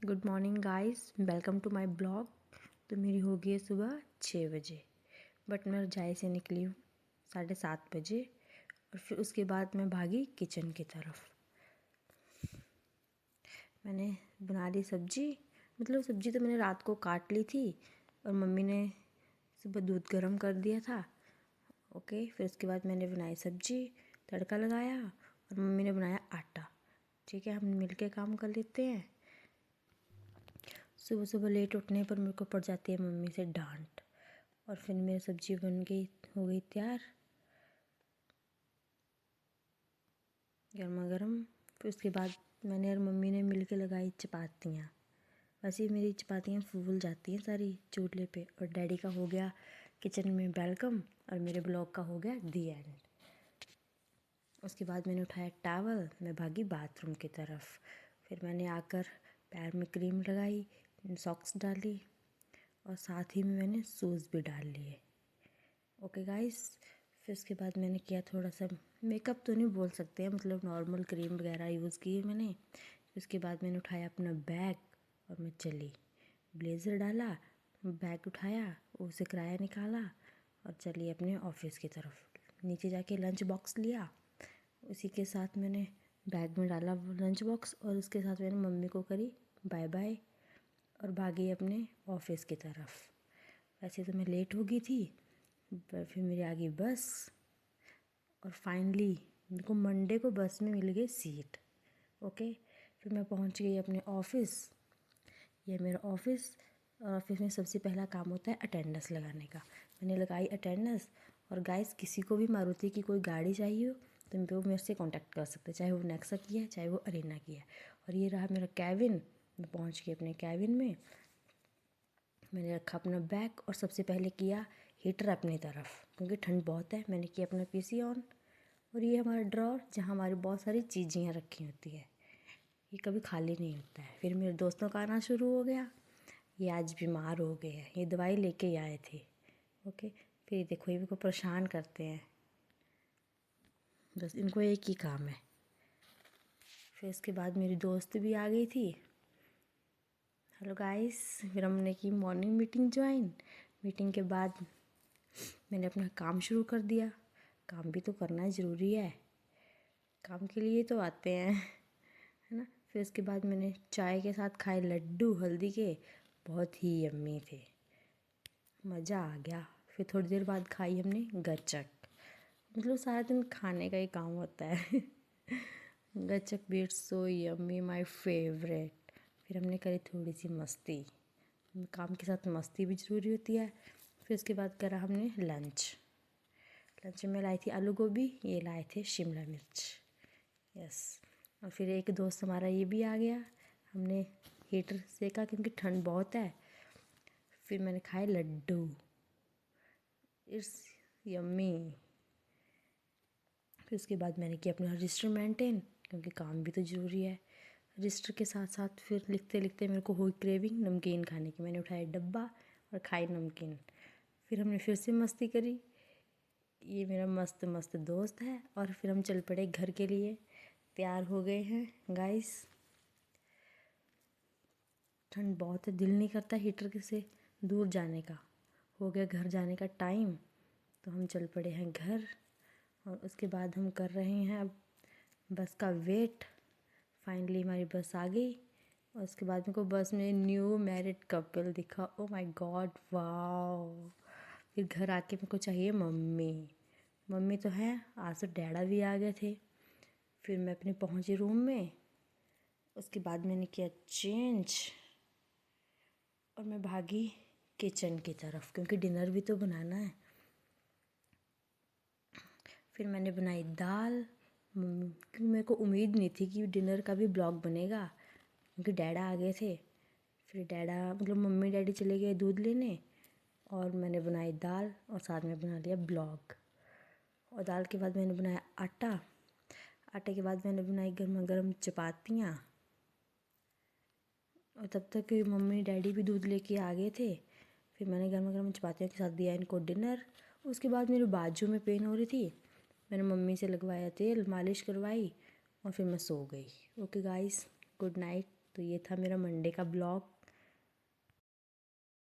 Good morning guys, welcome to my blog. तो मेरी हो गई है सुबह 6 बजे, बट मैं रजाई से निकली हूँ 7:30 बजे। और फिर उसके बाद मैं भागी किचन की तरफ। मैंने बना ली सब्जी। मतलब सब्जी तो मैंने रात को काट ली थी और मम्मी ने सुबह दूध गर्म कर दिया था। ओके, फिर उसके बाद मैंने बनाई सब्जी, तड़का लगाया और मम्मी ने बनाया आटा। ठीक है, हम मिलके काम कर लेते हैं। सुबह सुबह लेट उठने पर मेरे को पड़ जाती है मम्मी से डांट। और फिर मेरी सब्जी बन गई, हो गई तैयार गर्मा गर्म। फिर उसके बाद मैंने और मम्मी ने मिल के लगाई चपातियाँ। वैसे ही मेरी चपातियाँ फूल जाती हैं सारी चूल्हे पे। और डैडी का हो गया किचन में वेलकम और मेरे ब्लॉग का हो गया दी एंड। उसके बाद मैंने उठाया टॉवल, मैं भागी बाथरूम की तरफ। फिर मैंने आकर पैर में क्रीम लगाई, सॉक्स डाली और साथ ही में मैंने शूज़ भी डाल लिए। ओके गाइस, फिर उसके बाद मैंने किया थोड़ा सा मेकअप, तो नहीं बोल सकते हैं, मतलब नॉर्मल क्रीम वगैरह यूज़ की मैंने। उसके बाद मैंने उठाया अपना बैग और मैं चली। ब्लेज़र डाला, बैग उठाया, उसे किराया निकाला और चली अपने ऑफिस की तरफ। नीचे जाके लंच बॉक्स लिया, उसी के साथ मैंने बैग में डाला वो लंच बॉक्स और उसके साथ मैंने मम्मी को करी बाय बाय और भागी अपने ऑफिस की तरफ। वैसे तो मैं लेट हो गई थी, पर फिर मेरी आ गई बस। और फाइनली मेरे को मंडे को बस में मिल गई सीट। ओके, फिर मैं पहुंच गई अपने ऑफिस। ये मेरा ऑफिस। और ऑफिस में सबसे पहला काम होता है अटेंडेंस लगाने का। मैंने लगाई अटेंडेंस। और गाइस, किसी को भी मारुति की कोई गाड़ी चाहिए हो तो वो मेरे से कांटेक्ट कर सकते हैं, चाहे वो नेक्सा की है चाहे वो अरेना की है। और ये रहा मेरा कैबिन। मैं पहुंच गई अपने कैबिन में। मैंने रखा अपना बैग और सबसे पहले किया हीटर अपनी तरफ, क्योंकि ठंड बहुत है। मैंने किया अपना पीसी ऑन। और ये हमारा ड्रॉर जहाँ हमारी बहुत सारी चीज़ें रखी होती है, ये कभी खाली नहीं होता है। फिर मेरे दोस्तों का आना शुरू हो गया। ये आज बीमार हो गए हैं, ये दवाई लेके आए थे। ओके, फिर ये देखो, ये मेरे को परेशान करते हैं, बस इनको एक ही काम है। फिर इसके बाद मेरी दोस्त भी आ गई थी। हेलो गाइस, फिर हमने की मॉर्निंग मीटिंग ज्वाइन। मीटिंग के बाद मैंने अपना काम शुरू कर दिया। काम भी तो करना ज़रूरी है, काम के लिए तो आते हैं, है ना। फिर उसके बाद मैंने चाय के साथ खाए लड्डू हल्दी के, बहुत ही यम्मी थे, मज़ा आ गया। फिर थोड़ी देर बाद खाई हमने गचक। मतलब सारा दिन खाने का ही काम होता है। गचक भी it's so yummy, my favourite. फिर हमने करी थोड़ी सी मस्ती। काम के साथ मस्ती भी ज़रूरी होती है। फिर उसके बाद करा हमने लंच। लंच में लाई थी आलू गोभी, ये लाए थे शिमला मिर्च। यस। और फिर एक दोस्त हमारा ये भी आ गया। हमने हीटर सेका क्योंकि ठंड बहुत है। फिर मैंने खाए लड्डू, इट्स यम्मी। फिर उसके बाद मैंने किया अपना रजिस्टर मेंटेन, क्योंकि काम भी तो ज़रूरी है। रजिस्टर के साथ साथ फिर लिखते लिखते मेरे को हुई क्रेविंग नमकीन खाने की। मैंने उठाया डब्बा और खाई नमकीन। फिर हमने फिर से मस्ती करी। ये मेरा मस्त मस्त दोस्त है। और फिर हम चल पड़े घर के लिए, तैयार हो गए हैं गाइस। ठंड बहुत है, दिल नहीं करता हीटर से दूर जाने का। हो गया घर जाने का टाइम, तो हम चल पड़े हैं घर। और उसके बाद हम कर रहे हैं अब बस का वेट। फाइनली हमारी बस आ गई। और उसके बाद मेरे को बस में न्यू मैरिड कपल दिखा। Oh my God, wow. फिर घर आके मेरे को चाहिए मम्मी। मम्मी तो है, आज तो डैडा भी आ गए थे। फिर मैं अपने पहुंची रूम में। उसके बाद मैंने किया चेंज और मैं भागी किचन की तरफ, क्योंकि डिनर भी तो बनाना है। फिर मैंने बनाई दाल, क्योंकि मेरे को उम्मीद नहीं थी कि डिनर का भी ब्लॉग बनेगा, क्योंकि डैडा आ गए थे। फिर डैडा मतलब मम्मी डैडी चले गए दूध लेने, और मैंने बनाई दाल और साथ में बना लिया ब्लॉग। और दाल के बाद मैंने बनाया आटा। आटे के बाद मैंने बनाई गर्मा गर्म चपातियाँ। और तब तक मम्मी डैडी भी दूध लेके आ गए थे। फिर मैंने गर्मा गर्म चपातियों के साथ दिया इनको डिनर। उसके बाद मेरे बाजू में पेन हो रही थी, मैंने मम्मी से लगवाया तेल, मालिश करवाई और फिर मैं सो गई। Okay guys, good night. तो ये था मेरा मंडे का ब्लॉग।